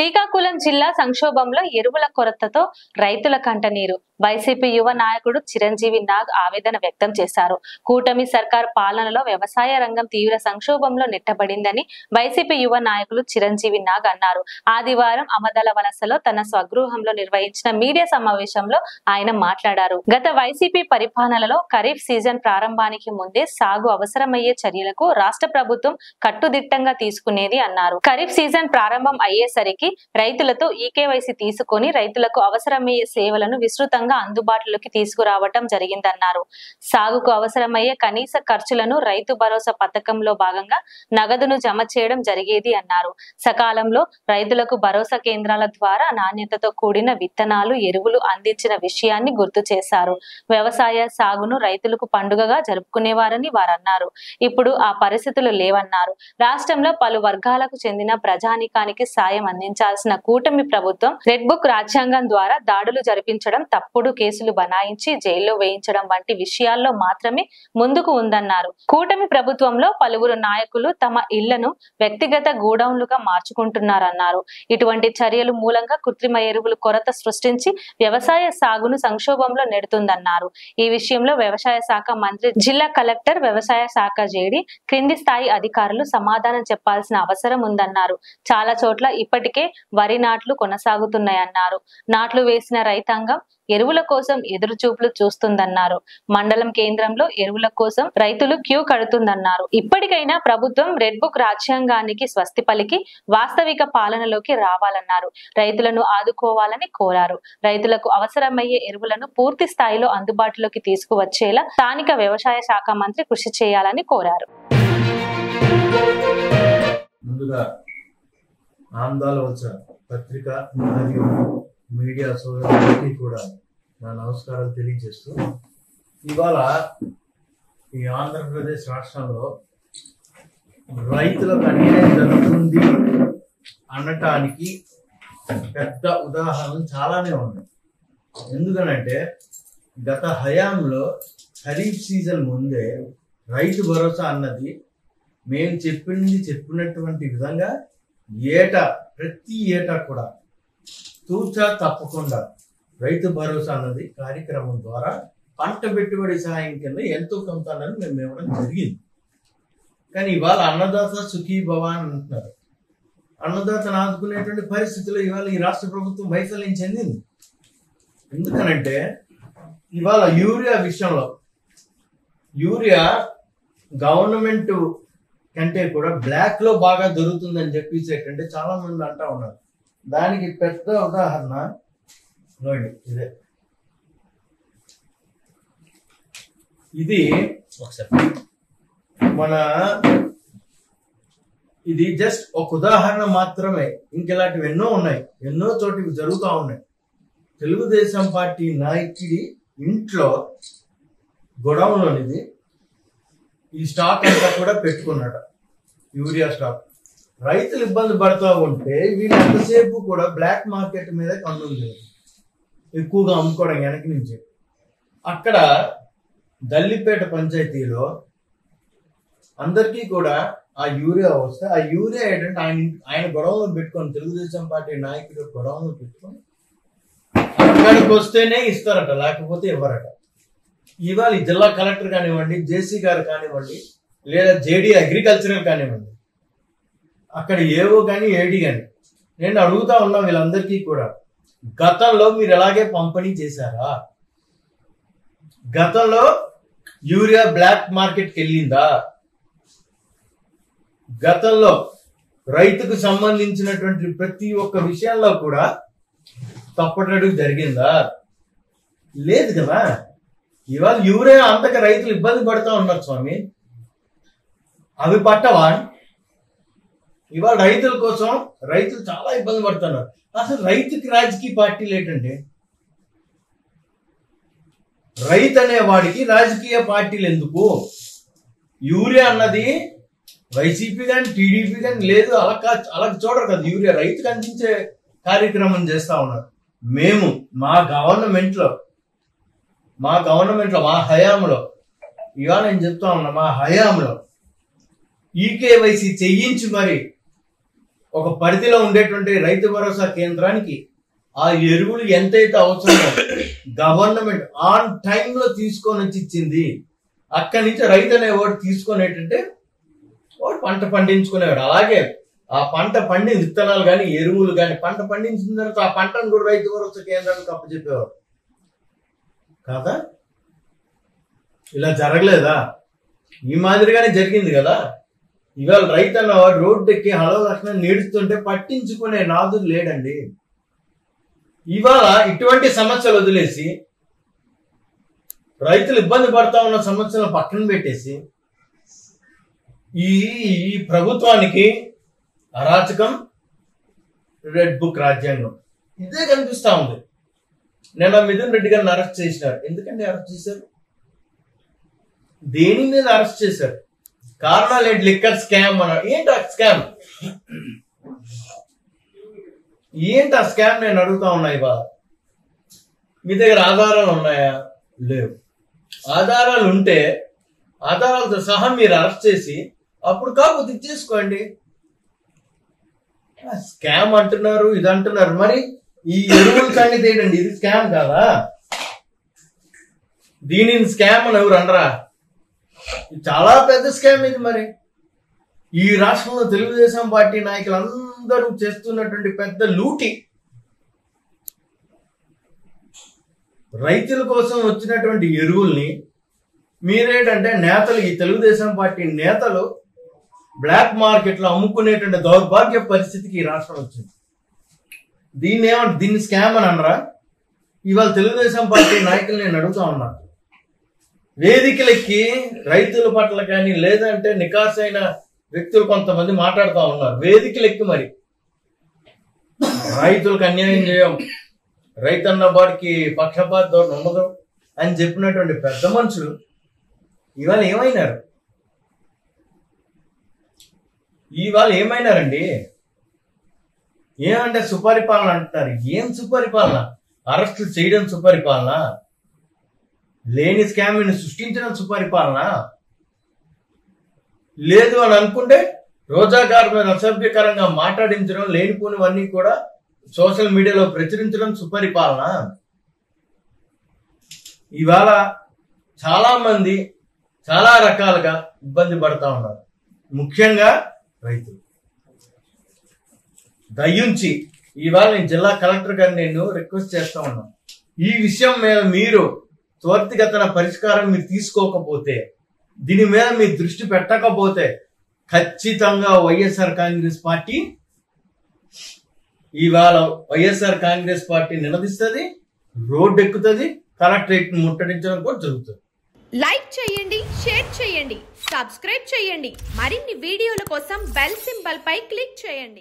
శ్రీకాకుళం జిల్లా సంక్షోభంలో ఎరువుల కొరతతో రైతుల కంటనీరు. వైసీపీ యువ నాయకుడు చిరంజీవి నాగ్ ఆవేదన వ్యక్తం చేశారు. కూటమి సర్కార్ పాలనలో వ్యవసాయ రంగం తీవ్ర సంక్షోభంలో నెట్టబడిందని వైసీపీ యువ నాయకులు చిరంజీవి నాగ్ అన్నారు. ఆదివారం అమదల వలసలో తన స్వగృహంలో నిర్వహించిన మీడియా సమావేశంలో ఆయన మాట్లాడారు. గత వైసీపీ పరిపాలనలో ఖరీఫ్ సీజన్ ప్రారంభానికి ముందే సాగు అవసరమయ్యే చర్యలకు రాష్ట్ర ప్రభుత్వం కట్టుదిట్టంగా తీసుకునేది అన్నారు. ఖరీఫ్ సీజన్ ప్రారంభం అయ్యేసరికి రైతులతో ఈకేవైసీ తీసుకొని రైతులకు అవసరమయ్యే సేవలను విస్తృతంగా అందుబాటులోకి తీసుకురావటం జరిగిందన్నారు. సాగుకు అవసరమయ్యే కనీస ఖర్చులను రైతు భరోసా పథకంలో భాగంగా నగదును జమ చేయడం జరిగేది అన్నారు. సకాలంలో రైతులకు భరోసా కేంద్రాల ద్వారా నాణ్యతతో కూడిన విత్తనాలు, ఎరువులు అందించిన విషయాన్ని గుర్తు చేశారు. వ్యవసాయ సాగును రైతులకు పండుగగా జరుపుకునేవారని వారన్నారు. ఇప్పుడు ఆ పరిస్థితులు లేవన్నారు. రాష్ట్రంలో పలు వర్గాలకు చెందిన ప్రజానీకానికి సాయం అందించాల్సిన కూటమి ప్రభుత్వం రెడ్ బుక్ రాజ్యాంగం ద్వారా దాడులు జరిపించడం, తప్పుడు కేసులు బనాయించి జైల్లో వేయించడం వంటి విషయాల్లో మాత్రమే ముందుకు ఉందన్నారు. కూటమి ప్రభుత్వంలో పలువురు నాయకులు తమ ఇళ్లను వ్యక్తిగత గోడౌన్లుగా మార్చుకుంటున్నారన్నారు. ఇటువంటి చర్యలు మూలంగా కృత్రిమ ఎరువులు కొరత సృష్టించి వ్యవసాయ సాగును సంక్షోభంలో నెడుతుందన్నారు. ఈ విషయంలో వ్యవసాయ శాఖ మంత్రి, జిల్లా కలెక్టర్, వ్యవసాయ శాఖ జేడీ, క్రింది స్థాయి అధికారులు సమాధానం చెప్పాల్సిన అవసరం ఉందన్నారు. చాలా చోట్ల ఇప్పటికే వరి నాట్లు కొనసాగుతున్నాయన్నారు. నాట్లు వేసిన రైతాంగం ఎరువుల కోసం ఎదురు చూపులు చూస్తుందన్నారు. మండలం కేంద్రంలో ఎరువుల కోసం రైతులు క్యూ కడుతుందన్నారు. ఇప్పటికైనా ప్రభుత్వం రెడ్ బుక్ రాజ్యాంగానికి స్వస్తి పలికి వాస్తవిక పాలనలోకి రావాలన్నారు. రైతులను ఆదుకోవాలని కోరారు. రైతులకు అవసరమయ్యే ఎరువులను పూర్తి స్థాయిలో అందుబాటులోకి తీసుకువచ్చేలా స్థానిక వ్యవసాయ శాఖ మంత్రి కృషి చేయాలని కోరారు. ముందుగా ఆందోళన పత్రిక మరియు మీడియా సోదరులకి కూడా నా నమస్కారాలు తెలియజేస్తూ, ఇవాళ ఈ ఆంధ్రప్రదేశ్ రాష్ట్రంలో రైతులకు అన్యాయం జరుగుతుంది అనటానికి పెద్ద ఉదాహరణలు చాలానే ఉన్నాయి. ఎందుకనంటే గత హయాంలో ఖరీఫ్ సీజన్ ముందే రైతు భరోసా అన్నది మేము చెప్పినటువంటి విధంగా ప్రతి ఏటా కూడా తూచా తప్పకుండా రైతు భరోసా అన్నది కార్యక్రమం ద్వారా పంట పెట్టుబడి సహాయం కింద ఎంతో కొంత అన్నది మేము ఇవ్వడం జరిగింది. కానీ ఇవాళ అన్నదాత సుఖీభవ అని అంటున్నారు. అన్నదాతను ఆదుకునేటువంటి పరిస్థితుల్లో ఇవాళ ఈ రాష్ట్ర ప్రభుత్వం వైఫల్యం చెందింది. ఎందుకనంటే ఇవాళ యూరియా విషయంలో యూరియా గవర్నమెంట్ కంటే కూడా బ్లాక్ లో బాగా దొరుకుతుందని చెప్పేసి ఏంటంటే చాలా మంది అంటా ఉన్నారు. దానికి పెద్ద ఉదాహరణ ఇదే. ఇది ఇది జస్ట్ ఒక ఉదాహరణ మాత్రమే. ఇంకెలాంటివి ఎన్నో ఉన్నాయి, ఎన్నో చోట్ల జరుగుతూ ఉన్నాయి. తెలుగుదేశం పార్టీ నాయకుడి ఇంట్లో గొడవలోనిది ఈ స్టాక్ అంతా కూడా పెట్టుకున్నాడు, యూరియా స్టాక్. రైతులు ఇబ్బంది పడుతూ ఉంటే వీళ్ళు ఎంతసేపు కూడా బ్లాక్ మార్కెట్ మీద కన్నుంది ఎక్కువగా అమ్ముకోవడం వెనక నుంచి. అక్కడ దల్లిపేట పంచాయతీలో అందరికీ కూడా ఆ యూరియా వస్తే ఆ యూరియా ఏంటంటే ఆయన గొడవలో పెట్టుకొని, తెలుగుదేశం పార్టీ నాయకుడు గొడవలో పెట్టుకొని అక్కడికి వస్తేనే ఇస్తారట, లేకపోతే ఇవ్వరట. ఇవాళ జిల్లా కలెక్టర్ కానివ్వండి, జేసీ గారు కానివ్వండి, లేదా జేడీ అగ్రికల్చరల్ కానివ్వండి, అక్కడ ఏవో కానీ ఏడీ కానీ, నేను అడుగుతా ఉన్నా వీళ్ళందరికీ కూడా, గతంలో మీరు ఎలాగే పంపిణీ చేశారా? గతంలో యూరియా బ్లాక్ మార్కెట్కి వెళ్ళిందా? గతంలో రైతుకు సంబంధించినటువంటి ప్రతి ఒక్క విషయంలో కూడా తప్పటడుగు జరిగిందా? లేదు కదా. ఇవాళ యూరియా అంతగా రైతులు ఇబ్బంది పడుతూ ఉన్నారు స్వామి. అవి పట్టవా? ఇవాళ రైతుల కోసం రైతులు చాలా ఇబ్బంది పడుతున్నారు. అసలు రైతుకి రాజకీయ పార్టీలు ఏంటంటే, రైతు అనేవాడికి రాజకీయ పార్టీలు ఎందుకు? యూరియా అన్నది వైసీపీ కానీ టీడీపీ కానీ లేదు, అలా చూడరు కదా. యూరియా రైతుకు అందించే కార్యక్రమం చేస్తా ఉన్నారు. మేము మా గవర్నమెంట్లో మా హయాంలో, ఇవాళ నేను చెప్తా ఉన్నా, మా హయాంలో ఈకేవైసీ చెయ్యించి మరి ఒక పరిధిలో ఉండేటువంటి రైతు భరోసా కేంద్రానికి ఆ ఎరువులు ఎంతైతే అవసరమో గవర్నమెంట్ ఆన్ టైంలో తీసుకొని వచ్చి ఇచ్చింది. అక్కడి నుంచి రైతు అనేవాడు తీసుకొని ఏంటంటే వాడు పంట పండించుకునేవాడు. అలాగే ఆ పంట పండిన విత్తనాలు కానీ ఎరువులు కానీ పంట పండించిన తర్వాత ఆ పంటను కూడా రైతు భరోసా కేంద్రానికి అప్పచెప్పేవారు కదా. ఇలా జరగలేదా? ఈ మాదిరిగానే జరిగింది కదా. ఇవాళ రైతు అన్నవాడు రోడ్డు ఎక్కి హలో లక్షణం నేడుస్తుంటే పట్టించుకునే నాదుడు లేడండి. ఇవాళ ఇటువంటి సమస్యలు వదిలేసి రైతులు ఇబ్బంది పడతా ఉన్న సమస్యలను పక్కన పెట్టేసి ఈ ప్రభుత్వానికి అరాచకం, రెడ్ బుక్ రాజ్యాంగం ఇదే కనిపిస్తా ఉంది. నిన్న మిథున్ రెడ్డి గారిని అరెస్ట్ చేసినారు. ఎందుకంటే అరెస్ట్ చేశారు? దేని మీద అరెస్ట్ చేశారు? కారణాలు ఏంటి? లిక్కర్ స్కామ్ అన్నారు. ఏంటి ఆ స్కామ్? ఏంటి ఆ స్కామ్? నేను అడుగుతా ఉన్నా. ఇవాళ మీ దగ్గర ఆధారాలు ఉన్నాయా? లేవు. ఆధారాలు ఉంటే ఆధారాలతో సహా మీరు అరెస్ట్ చేసి అప్పుడు కాకపోతే ఇచ్చేసుకోండి. స్కామ్ అంటున్నారు, ఇది అంటున్నారు. మరి ఈ ఎరువుల సంగతి ఏంటండి? ఇది స్కామ్ కాదా? దీనిని స్కామ్ అని ఎవరు అనరా? చాలా పెద్ద స్కామ్ ఇది. మరి ఈ రాష్ట్రంలో తెలుగుదేశం పార్టీ నాయకులందరూ చేస్తున్నటువంటి పెద్ద లూటి. రైతుల కోసం వచ్చినటువంటి ఎరువుల్ని మీరేంటంటే నేతలు, ఈ తెలుగుదేశం పార్టీ నేతలు బ్లాక్ మార్కెట్ లో అమ్ముకునేటువంటి దౌర్భాగ్య పరిస్థితికి ఈ రాష్ట్రం వచ్చింది. దీన్ని స్కామ్ అని అనరా? ఇవాళ తెలుగుదేశం పార్టీ నాయకులు నేను అడుగుతా ఉన్నాను. వేదికలెక్కి రైతుల పట్ల కానీ లేదంటే నికాసైన వ్యక్తులు కొంతమంది మాట్లాడుతూ ఉన్నారు. వేదికలెక్కి మరి రైతులకు అన్యాయం చేయం, రైతన్న వాడికి పక్షపాత ధోరణి ఉండదు అని చెప్పినటువంటి పెద్ద మనుషులు ఇవాళ ఏమైనారు? ఇవాళ ఏమైనారండి? ఏమంటే సుపరిపాలన అంటున్నారు. ఏం సుపరిపాలన? అరెస్టులు చేయడం సుపరిపాలన? లేని స్కామ్ని సృష్టించడం సుపరిపాలన? లేదు అని అనుకుంటే రోజా గారి మీద అసభ్యకరంగా మాట్లాడించడం, లేనిపోనివన్నీ కూడా సోషల్ మీడియాలో ప్రచురించడం సుపరిపాలన? ఇవాళ చాలా మంది చాలా రకాలుగా ఇబ్బంది పడతా ఉన్నారు, ముఖ్యంగా రైతులు. దయించి ఇవాళ నేను జిల్లా కలెక్టర్ గారిని నేను రిక్వెస్ట్ చేస్తా ఉన్నాను. ఈ విషయం మీద మీరు త్వరితగతిన పరిష్కారం మీరు తీసుకోకపోతే, దీని మీద మీరు దృష్టి పెట్టకపోతే ఖచ్చితంగా వైఎస్ఆర్ కాంగ్రెస్ పార్టీ ఇవాళ నిలదీస్తుంది, రోడ్డు ఎక్కుతుంది, కలెక్టరేట్ ముట్టడించడం కూడా జరుగుతుంది. లైక్ చేయండి, షేర్ చేయండి, సబ్స్క్రైబ్ చేయండి. మరిన్ని వీడియోల కోసం బెల్ సింబల్ పై క్లిక్ చేయండి.